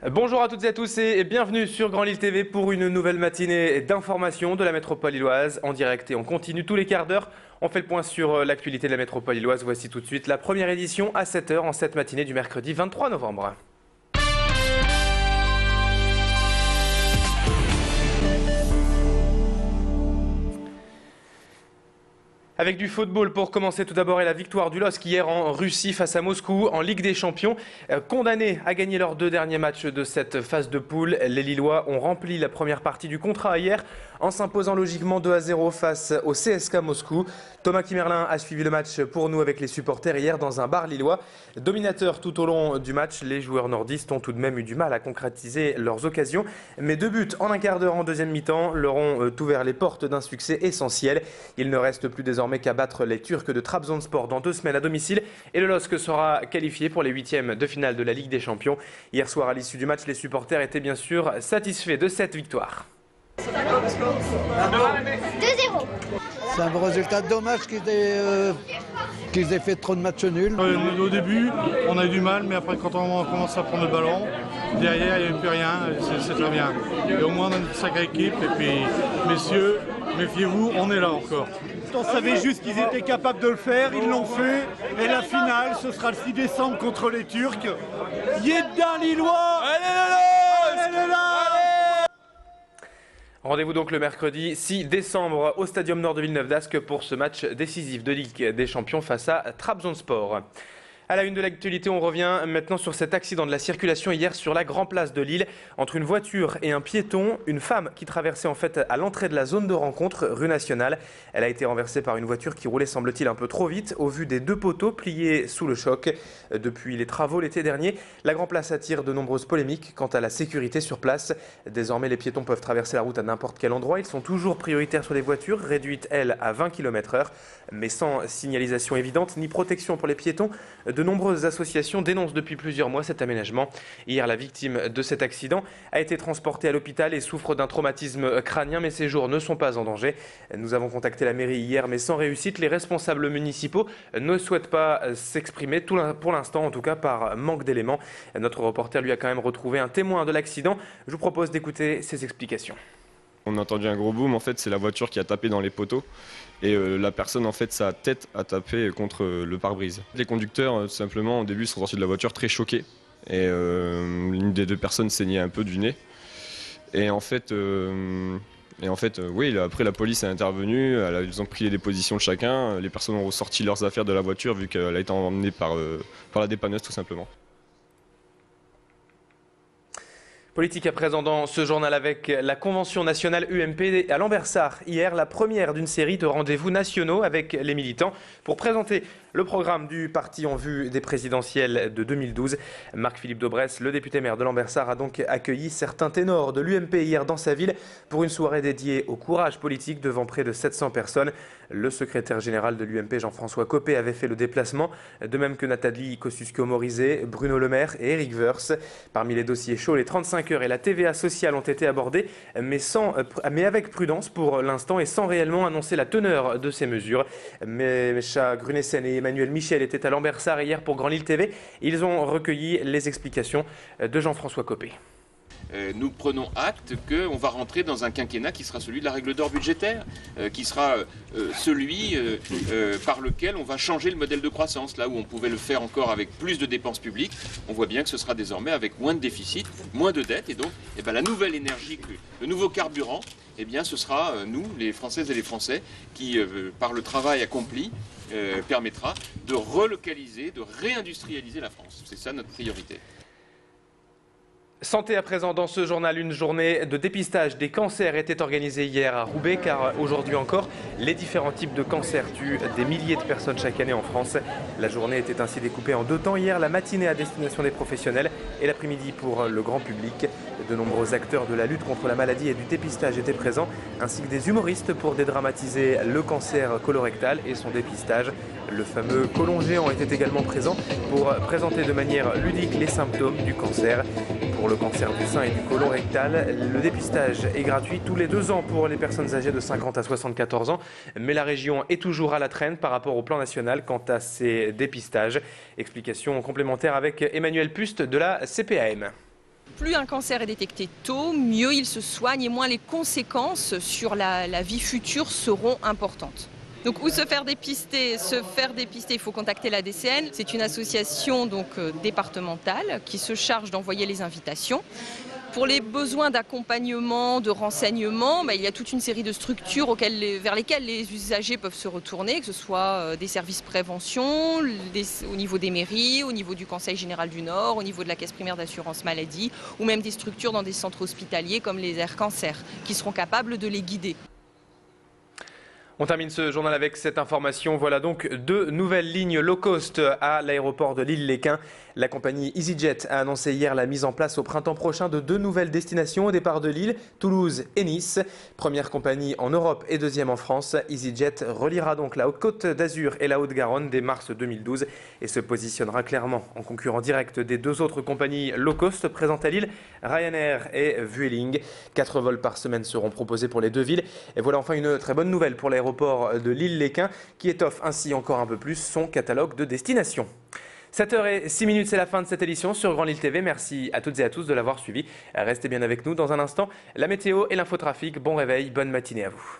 Bonjour à toutes et à tous et bienvenue sur Grand Lille TV pour une nouvelle matinée d'information de la métropole lilloise en direct et on continue tous les quarts d'heure. On fait le point sur l'actualité de la métropole lilloise. Voici tout de suite la première édition à 7 h en cette matinée du mercredi 23 novembre. Avec du football pour commencer tout d'abord et la victoire du LOSC hier en Russie face à Moscou en Ligue des Champions. Condamnés à gagner leurs deux derniers matchs de cette phase de poule, les Lillois ont rempli la première partie du contrat hier en s'imposant logiquement 2-0 face au CSKA Moscou. Thomas Kimerlin a suivi le match pour nous avec les supporters hier dans un bar lillois. Dominateurs tout au long du match, les joueurs nordistes ont tout de même eu du mal à concrétiser leurs occasions. Mais deux buts en un quart d'heure en deuxième mi-temps leur ont ouvert les portes d'un succès essentiel. Il ne reste plus désormais qu'à battre les Turcs de Trabzonspor dans 2 semaines à domicile. Et le LOSC sera qualifié pour les huitièmes de finale de la Ligue des Champions. Hier soir à l'issue du match, les supporters étaient bien sûr satisfaits de cette victoire. 2-0. C'est un bon résultat. Dommage qu'ils aient fait trop de matchs nuls. Au début, on a eu du mal, mais après, quand on commence à prendre le ballon, derrière, il n'y avait plus rien. C'est très bien. Et au moins, on a une sacrée équipe. Et puis, messieurs, méfiez-vous, on est là encore. On savait juste qu'ils étaient capables de le faire, ils l'ont fait. Et la finale, ce sera le 6 décembre contre les Turcs. Yeddan Lillois! Allez là! Rendez-vous donc le mercredi 6 décembre au Stadium Nord de Villeneuve-d'Ascq pour ce match décisif de Ligue des Champions face à Trabzonspor. À la une de l'actualité, on revient maintenant sur cet accident de la circulation hier sur la Grand Place de Lille. Entre une voiture et un piéton, une femme qui traversait en fait à l'entrée de la zone de rencontre rue Nationale. Elle a été renversée par une voiture qui roulait semble-t-il un peu trop vite au vu des deux poteaux pliés sous le choc. Depuis les travaux l'été dernier, la Grand Place attire de nombreuses polémiques quant à la sécurité sur place. Désormais, les piétons peuvent traverser la route à n'importe quel endroit. Ils sont toujours prioritaires sur les voitures, réduites elles à 20 km/h. Mais sans signalisation évidente ni protection pour les piétons, de nombreuses associations dénoncent depuis plusieurs mois cet aménagement. Hier, la victime de cet accident a été transportée à l'hôpital et souffre d'un traumatisme crânien, mais ses jours ne sont pas en danger. Nous avons contacté la mairie hier, mais sans réussite. Les responsables municipaux ne souhaitent pas s'exprimer, pour l'instant en tout cas par manque d'éléments. Notre reporter lui a quand même retrouvé un témoin de l'accident. Je vous propose d'écouter ses explications. On a entendu un gros boom, en fait c'est la voiture qui a tapé dans les poteaux et la personne en fait sa tête a tapé contre le pare-brise. Les conducteurs tout simplement au début sont sortis de la voiture très choqués et l'une des deux personnes saignait un peu du nez et en fait oui, après la police est intervenue, ils ont pris les dépositions de chacun, les personnes ont ressorti leurs affaires de la voiture vu qu'elle a été emmenée par la dépanneuse tout simplement. Politique à présent dans ce journal avec la Convention nationale UMP à Lambersart. Hier, la première d'une série de rendez-vous nationaux avec les militants pour présenter le programme du parti en vue des présidentielles de 2012. Marc-Philippe Daubresse, le député maire de Lambersart, a donc accueilli certains ténors de l'UMP hier dans sa ville pour une soirée dédiée au courage politique devant près de 700 personnes. Le secrétaire général de l'UMP, Jean-François Copé, avait fait le déplacement, de même que Nathalie Kosciusko-Morizet, Bruno Le Maire et Éric Woerth. Parmi les dossiers chauds, les 35 heures et la TVA sociale ont été abordés, mais avec prudence pour l'instant et sans réellement annoncer la teneur de ces mesures. Mecha Grunessen et Emmanuel Michel étaient à Lambersart hier pour Grand Lille TV. Ils ont recueilli les explications de Jean-François Copé. Nous prenons acte qu'on va rentrer dans un quinquennat qui sera celui de la règle d'or budgétaire, qui sera celui par lequel on va changer le modèle de croissance. Là où on pouvait le faire encore avec plus de dépenses publiques, on voit bien que ce sera désormais avec moins de déficit, moins de dettes. Et donc la nouvelle énergie, le nouveau carburant, ce sera nous, les Françaises et les Français, qui, par le travail accompli, permettra de relocaliser, de réindustrialiser la France. C'est ça notre priorité. Santé à présent dans ce journal, une journée de dépistage des cancers était organisée hier à Roubaix car aujourd'hui encore, les différents types de cancers tuent des milliers de personnes chaque année en France. La journée était ainsi découpée en deux temps. Hier, la matinée à destination des professionnels et l'après-midi pour le grand public. De nombreux acteurs de la lutte contre la maladie et du dépistage étaient présents, ainsi que des humoristes pour dédramatiser le cancer colorectal et son dépistage. Le fameux côlon géant était également présent pour présenter de manière ludique les symptômes du cancer. Pour le cancer du sein et du côlon rectal, le dépistage est gratuit tous les 2 ans pour les personnes âgées de 50 à 74 ans. Mais la région est toujours à la traîne par rapport au plan national quant à ces dépistages. Explication complémentaire avec Emmanuel Puste de la CPAM. plus un cancer est détecté tôt, mieux il se soigne et moins les conséquences sur la vie future seront importantes. Donc où se faire dépister, il faut contacter la DCN. C'est une association départementale qui se charge d'envoyer les invitations. Pour les besoins d'accompagnement, de renseignement, il y a toute une série de structures vers lesquelles les usagers peuvent se retourner, que ce soit des services prévention, au niveau des mairies, au niveau du Conseil général du Nord, au niveau de la caisse primaire d'assurance maladie, ou même des structures dans des centres hospitaliers comme les Air Cancer, qui seront capables de les guider. On termine ce journal avec cette information. Voilà donc 2 nouvelles lignes low cost à l'aéroport de Lille-Léquin. La compagnie EasyJet a annoncé hier la mise en place au printemps prochain de 2 nouvelles destinations au départ de Lille, Toulouse et Nice. Première compagnie en Europe et deuxième en France, EasyJet reliera donc la Haute-Côte d'Azur et la Haute-Garonne dès mars 2012 et se positionnera clairement en concurrent direct des 2 autres compagnies low cost présentes à Lille, Ryanair et Vueling. 4 vols par semaine seront proposés pour les 2 villes. Et voilà enfin une très bonne nouvelle pour l'aéroport de Lille-Léquin qui étoffe ainsi encore un peu plus son catalogue de destinations. 7h06, c'est la fin de cette édition sur Grand Lille TV. Merci à toutes et à tous de l'avoir suivi. Restez bien avec nous dans un instant. La météo et l'infotrafic. Bon réveil, bonne matinée à vous.